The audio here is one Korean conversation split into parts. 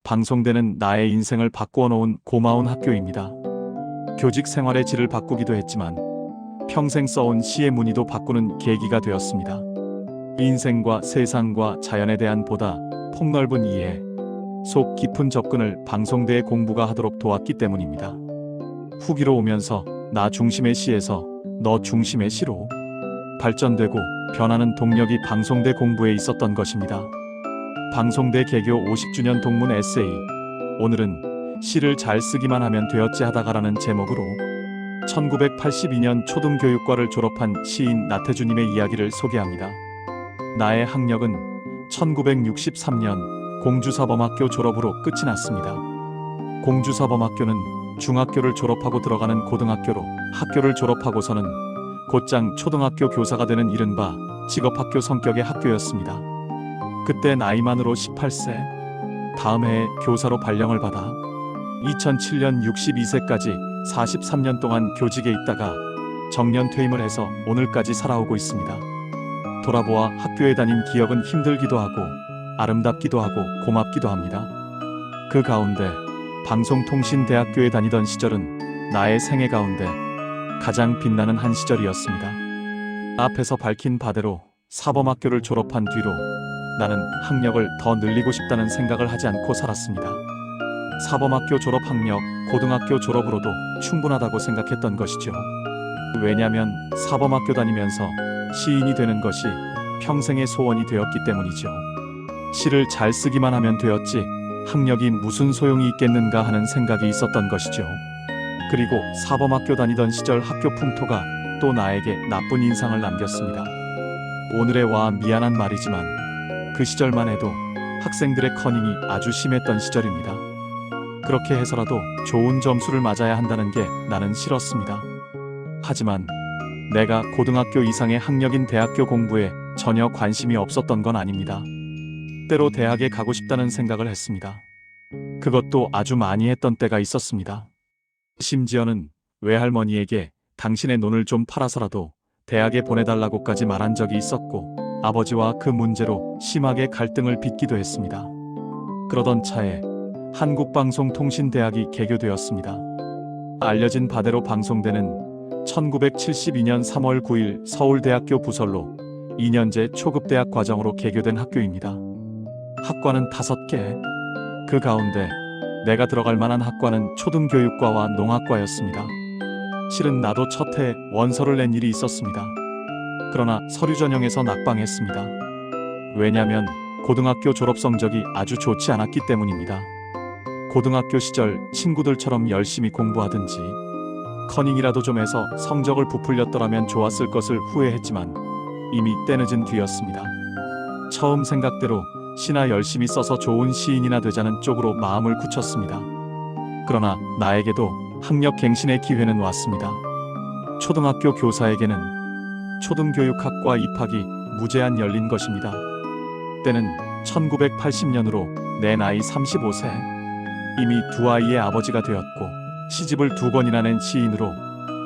방송대는 나의 인생을 바꾸어 놓은 고마운 학교입니다. 교직 생활의 질을 바꾸기도 했지만 평생 써온 시의 무늬도 바꾸는 계기가 되었습니다. 인생과 세상과 자연에 대한 보다 폭넓은 이해, 속 깊은 접근을 방송대의 공부가 하도록 도왔기 때문입니다. 후기로 오면서 나 중심의 시에서 너 중심의 시로 발전되고 변하는 동력이 방송대 공부에 있었던 것입니다. 방송대 개교 50주년 동문 에세이. 오늘은 시를 잘 쓰기만 하면 되었지 하다가라는 제목으로 1982년 초등교육과를 졸업한 시인 나태주님의 이야기를 소개합니다. 나의 학력은 1963년 공주사범학교 졸업으로 끝이 났습니다. 공주사범학교는 중학교를 졸업하고 들어가는 고등학교로 학교를 졸업하고서는 곧장 초등학교 교사가 되는 이른바 직업학교 성격의 학교였습니다. 그때 나이만으로 18세, 다음 해에 교사로 발령을 받아 2007년 62세까지 43년 동안 교직에 있다가 정년 퇴임을 해서 오늘까지 살아오고 있습니다. 돌아보아 학교에 다닌 기억은 힘들기도 하고 아름답기도 하고 고맙기도 합니다. 그 가운데 방송통신대학교에 다니던 시절은 나의 생애 가운데 가장 빛나는 한 시절이었습니다. 앞에서 밝힌 바대로 사범학교를 졸업한 뒤로 나는 학력을 더 늘리고 싶다는 생각을 하지 않고 살았습니다. 사범학교 졸업 학력, 고등학교 졸업으로도 충분하다고 생각했던 것이죠. 왜냐면 사범학교 다니면서 시인이 되는 것이 평생의 소원이 되었기 때문이죠. 시를 잘 쓰기만 하면 되었지 학력이 무슨 소용이 있겠는가 하는 생각이 있었던 것이죠. 그리고 사범학교 다니던 시절 학교 풍토가 또 나에게 나쁜 인상을 남겼습니다. 오늘의 와 미안한 말이지만 그 시절만 해도 학생들의 커닝이 아주 심했던 시절입니다. 그렇게 해서라도 좋은 점수를 맞아야 한다는 게 나는 싫었습니다. 하지만 내가 고등학교 이상의 학력인 대학교 공부에 전혀 관심이 없었던 건 아닙니다. 때로 대학에 가고 싶다는 생각을 했습니다. 그것도 아주 많이 했던 때가 있었습니다. 심지어는 외할머니에게 당신의 논을 좀 팔아서라도 대학에 보내달라고까지 말한 적이 있었고 아버지와 그 문제로 심하게 갈등을 빚기도 했습니다. 그러던 차에 한국방송통신대학이 개교되었습니다. 알려진 바대로 방송대는 1972년 3월 9일 서울대학교 부설로 2년제 초급대학 과정으로 개교된 학교입니다. 학과는 5개, 그 가운데 내가 들어갈 만한 학과는 초등교육과와 농학과였습니다. 실은 나도 첫 해 원서를 낸 일이 있었습니다. 그러나 서류 전형에서 낙방했습니다. 왜냐면 고등학교 졸업 성적이 아주 좋지 않았기 때문입니다. 고등학교 시절 친구들처럼 열심히 공부하든지 커닝이라도 좀 해서 성적을 부풀렸더라면 좋았을 것을 후회했지만 이미 때늦은 뒤였습니다. 처음 생각대로 시나 열심히 써서 좋은 시인이나 되자는 쪽으로 마음을 굳혔습니다. 그러나 나에게도 학력 갱신의 기회는 왔습니다. 초등학교 교사에게는 초등교육학과 입학이 무제한 열린 것입니다. 때는 1980년으로 내 나이 35세, 이미 2아이의 아버지가 되었고 시집을 2번이나 낸 시인으로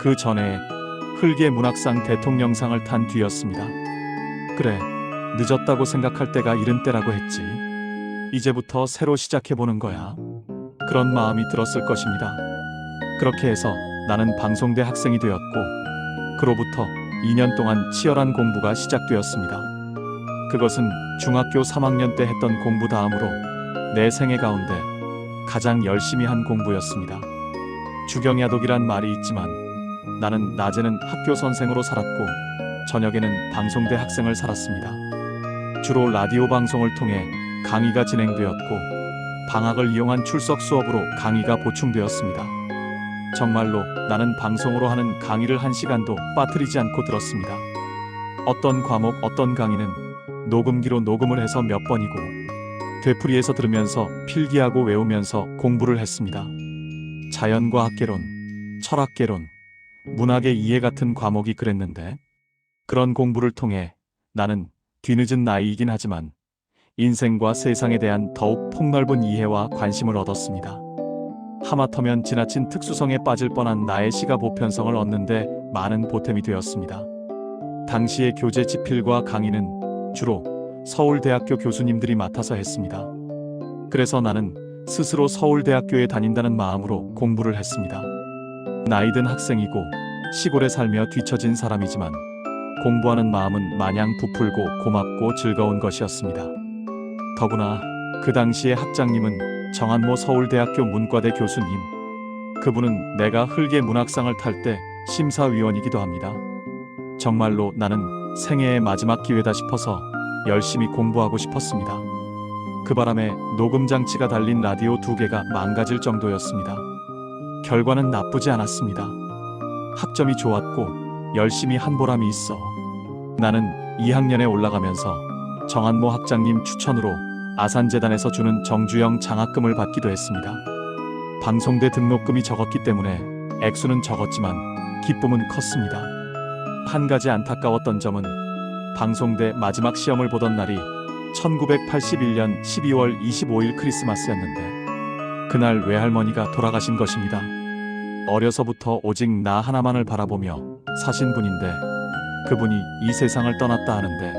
그 전에 흘개 문학상 대통령상을 탄 뒤였습니다. 그래, 늦었다고 생각할 때가 이른 때라고 했지. 이제부터 새로 시작해보는 거야. 그런 마음이 들었을 것입니다. 그렇게 해서 나는 방송대 학생이 되었고 그로부터 2년 동안 치열한 공부가 시작되었습니다. 그것은 중학교 3학년 때 했던 공부 다음으로 내 생애 가운데 가장 열심히 한 공부였습니다. 주경야독이란 말이 있지만 나는 낮에는 학교 선생으로 살았고 저녁에는 방송대 학생을 살았습니다. 주로 라디오 방송을 통해 강의가 진행되었고 방학을 이용한 출석 수업으로 강의가 보충되었습니다. 정말로 나는 방송으로 하는 강의를 1시간도 빠뜨리지 않고 들었습니다. 어떤 과목, 어떤 강의는 녹음기로 녹음을 해서 몇 번이고 되풀이해서 들으면서 필기하고 외우면서 공부를 했습니다. 자연과학개론, 철학개론, 문학의 이해 같은 과목이 그랬는데 그런 공부를 통해 나는 뒤늦은 나이이긴 하지만 인생과 세상에 대한 더욱 폭넓은 이해와 관심을 얻었습니다. 하마터면 지나친 특수성에 빠질 뻔한 나의 시가 보편성을 얻는데 많은 보탬이 되었습니다. 당시의 교재 집필과 강의는 주로 서울대학교 교수님들이 맡아서 했습니다. 그래서 나는 스스로 서울대학교에 다닌다는 마음으로 공부를 했습니다. 나이든 학생이고 시골에 살며 뒤처진 사람이지만 공부하는 마음은 마냥 부풀고 고맙고 즐거운 것이었습니다. 더구나 그 당시의 학장님은 정한모 서울대학교 문과대 교수님. 그분은 내가 흘개 문학상을 탈 때 심사위원이기도 합니다. 정말로 나는 생애의 마지막 기회다 싶어서 열심히 공부하고 싶었습니다. 그 바람에 녹음 장치가 달린 라디오 2개가 망가질 정도였습니다. 결과는 나쁘지 않았습니다. 학점이 좋았고 열심히 한 보람이 있어 나는 2학년에 올라가면서 정한모 학장님 추천으로 아산재단에서 주는 정주영 장학금을 받기도 했습니다. 방송대 등록금이 적었기 때문에 액수는 적었지만 기쁨은 컸습니다. 한 가지 안타까웠던 점은 방송대 마지막 시험을 보던 날이 1981년 12월 25일 크리스마스였는데 그날 외할머니가 돌아가신 것입니다. 어려서부터 오직 나 하나만을 바라보며 사신 분인데 그분이 이 세상을 떠났다 하는데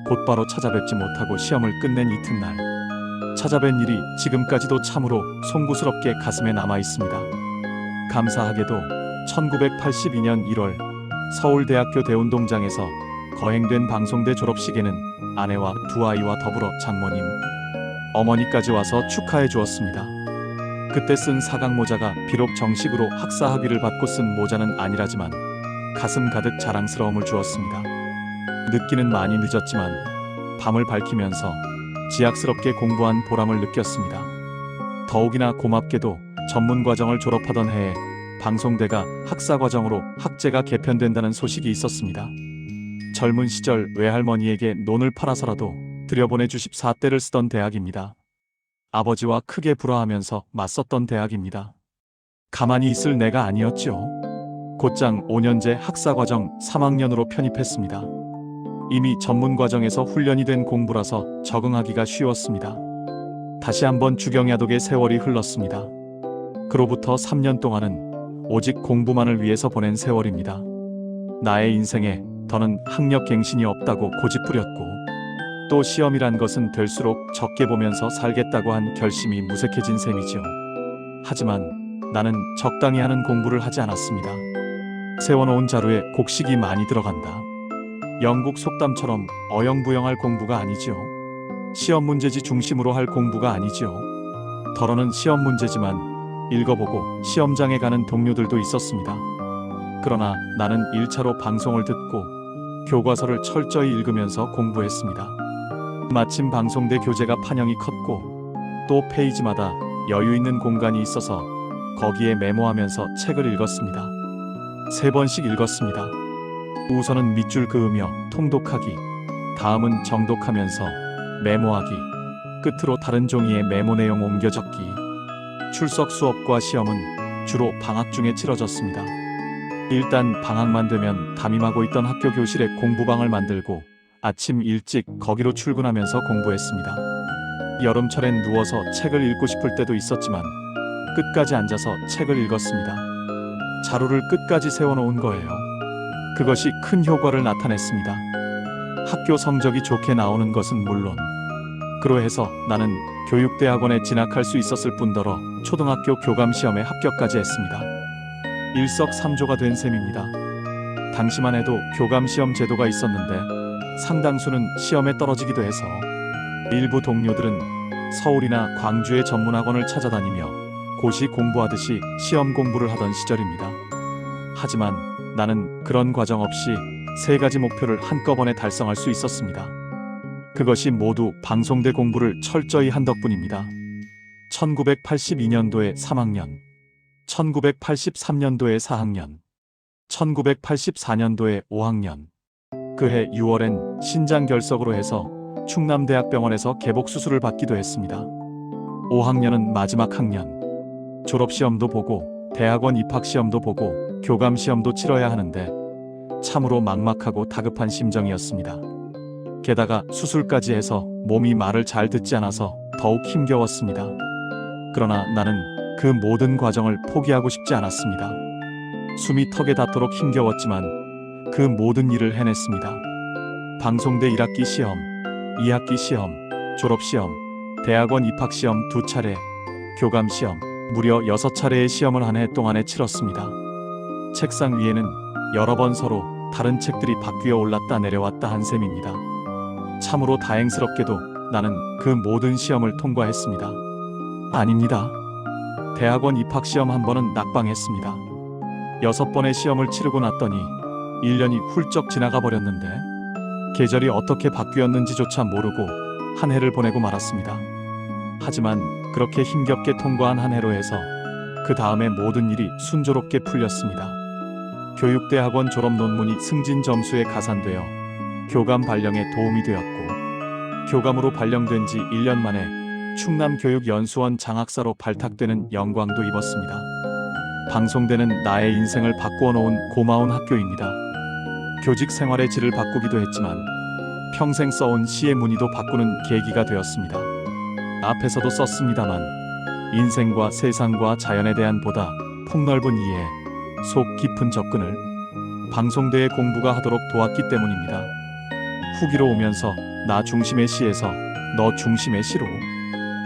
곧바로 찾아뵙지 못하고 시험을 끝낸 이튿날 찾아뵌 일이 지금까지도 참으로 송구스럽게 가슴에 남아 있습니다. 감사하게도 1982년 1월 서울대학교 대운동장에서 거행된 방송대 졸업식에는 아내와 두 아이와 더불어 장모님, 어머니까지 와서 축하해 주었습니다. 그때 쓴 사각모자가 비록 정식으로 학사 학위를 받고 쓴 모자는 아니라지만 가슴 가득 자랑스러움을 주었습니다. 늦기는 많이 늦었지만 밤을 밝히면서 지약스럽게 공부한 보람을 느꼈습니다. 더욱이나 고맙게도 전문과정을 졸업하던 해에 방송대가 학사과정으로 학제가 개편된다는 소식이 있었습니다. 젊은 시절 외할머니에게 논을 팔아서라도 들여보내주십 4대를 쓰던 대학입니다. 아버지와 크게 불화하면서 맞섰던 대학입니다. 가만히 있을 내가 아니었죠. 곧장 5년제 학사과정 3학년으로 편입했습니다. 이미 전문과정에서 훈련이 된 공부라서 적응하기가 쉬웠습니다. 다시 한번 주경야독의 세월이 흘렀습니다. 그로부터 3년 동안은 오직 공부만을 위해서 보낸 세월입니다. 나의 인생에 더는 학력갱신이 없다고 고집부렸고 또 시험이란 것은 될수록 적게 보면서 살겠다고 한 결심이 무색해진 셈이죠. 하지만 나는 적당히 하는 공부를 하지 않았습니다. 세워놓은 자루에 곡식이 많이 들어간다. 영국 속담처럼 어영부영할 공부가 아니죠. 시험 문제지 중심으로 할 공부가 아니죠. 덜어는 시험 문제지만 읽어보고 시험장에 가는 동료들도 있었습니다. 그러나 나는 1차로 방송을 듣고 교과서를 철저히 읽으면서 공부했습니다. 마침 방송대 교재가 판형이 컸고 또 페이지마다 여유 있는 공간이 있어서 거기에 메모하면서 책을 읽었습니다. 3번씩 읽었습니다. 우선은 밑줄 그으며 통독하기, 다음은 정독하면서 메모하기, 끝으로 다른 종이에 메모 내용 옮겨 적기. 출석 수업과 시험은 주로 방학 중에 치러졌습니다. 일단 방학만 되면 담임하고 있던 학교 교실에 공부방을 만들고 아침 일찍 거기로 출근하면서 공부했습니다. 여름철엔 누워서 책을 읽고 싶을 때도 있었지만 끝까지 앉아서 책을 읽었습니다. 자루를 끝까지 세워놓은 거예요. 그것이 큰 효과를 나타냈습니다. 학교 성적이 좋게 나오는 것은 물론 그로해서 나는 교육대학원에 진학할 수 있었을 뿐더러 초등학교 교감시험에 합격까지 했습니다. 일석삼조가 된 셈입니다. 당시만 해도 교감시험 제도가 있었는데 상당수는 시험에 떨어지기도 해서 일부 동료들은 서울이나 광주의 전문학원을 찾아다니며 고시 공부하듯이 시험 공부를 하던 시절입니다. 하지만 나는 그런 과정 없이 3가지 목표를 한꺼번에 달성할 수 있었습니다. 그것이 모두 방송대 공부를 철저히 한 덕분입니다. 1982년도에 3학년, 1983년도에 4학년, 1984년도에 5학년. 그해 6월엔 신장결석으로 해서 충남대학병원에서 개복수술을 받기도 했습니다. 5학년은 마지막 학년. 졸업시험도 보고 대학원 입학시험도 보고 교감시험도 치러야 하는데 참으로 막막하고 다급한 심정이었습니다. 게다가 수술까지 해서 몸이 말을 잘 듣지 않아서 더욱 힘겨웠습니다. 그러나 나는 그 모든 과정을 포기하고 싶지 않았습니다. 숨이 턱에 닿도록 힘겨웠지만 그 모든 일을 해냈습니다. 방송대 1학기 시험, 2학기 시험, 졸업시험, 대학원 입학시험 2차례, 교감 시험, 무려 6차례의 시험을 한 해 동안에 치렀습니다. 책상 위에는 여러 번 서로 다른 책들이 바뀌어 올랐다 내려왔다 한 셈입니다. 참으로 다행스럽게도 나는 그 모든 시험을 통과했습니다. 아닙니다. 대학원 입학 시험 한 번은 낙방했습니다. 6번의 시험을 치르고 났더니 1년이 훌쩍 지나가 버렸는데 계절이 어떻게 바뀌었는지조차 모르고 한 해를 보내고 말았습니다. 하지만 그렇게 힘겹게 통과한 한 해로 해서 그 다음에 모든 일이 순조롭게 풀렸습니다. 교육대학원 졸업 논문이 승진 점수에 가산되어 교감 발령에 도움이 되었고, 교감으로 발령된 지 1년 만에 충남교육연수원 장학사로 발탁되는 영광도 입었습니다. 방송대는 나의 인생을 바꾸어 놓은 고마운 학교입니다. 교직 생활의 질을 바꾸기도 했지만 평생 써온 시의 무늬도 바꾸는 계기가 되었습니다. 앞에서도 썼습니다만 인생과 세상과 자연에 대한 보다 폭넓은 이해, 속 깊은 접근을 방송대의 공부가 하도록 도왔기 때문입니다. 후기로 오면서 나 중심의 시에서 너 중심의 시로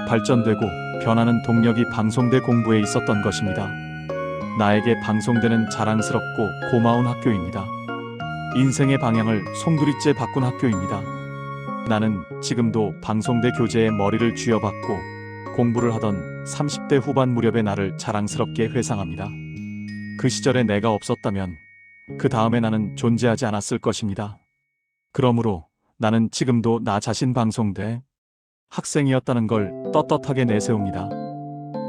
발전되고 변하는 동력이 방송대 공부에 있었던 것입니다. 나에게 방송대는 자랑스럽고 고마운 학교입니다. 인생의 방향을 송두리째 바꾼 학교입니다. 나는 지금도 방송대 교재에 머리를 쥐어박고 공부를 하던 30대 후반 무렵의 나를 자랑스럽게 회상합니다. 그 시절에 내가 없었다면 그 다음에 나는 존재하지 않았을 것입니다. 그러므로 나는 지금도 나 자신 방송대 학생이었다는 걸 떳떳하게 내세웁니다.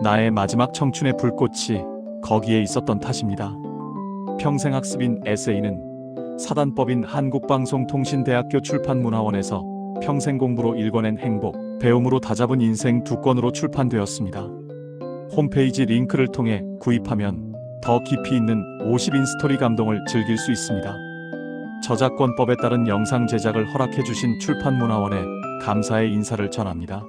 나의 마지막 청춘의 불꽃이 거기에 있었던 탓입니다. 평생학습인 에세이는 사단법인 한국방송통신대학교 출판문화원에서 평생 공부로 일궈낸 행복, 배움으로 다잡은 인생 2권으로 출판되었습니다. 홈페이지 링크를 통해 구입하면 더 깊이 있는 50인 스토리 감동을 즐길 수 있습니다. 저작권법에 따른 영상 제작을 허락해 주신 출판문화원에 감사의 인사를 전합니다.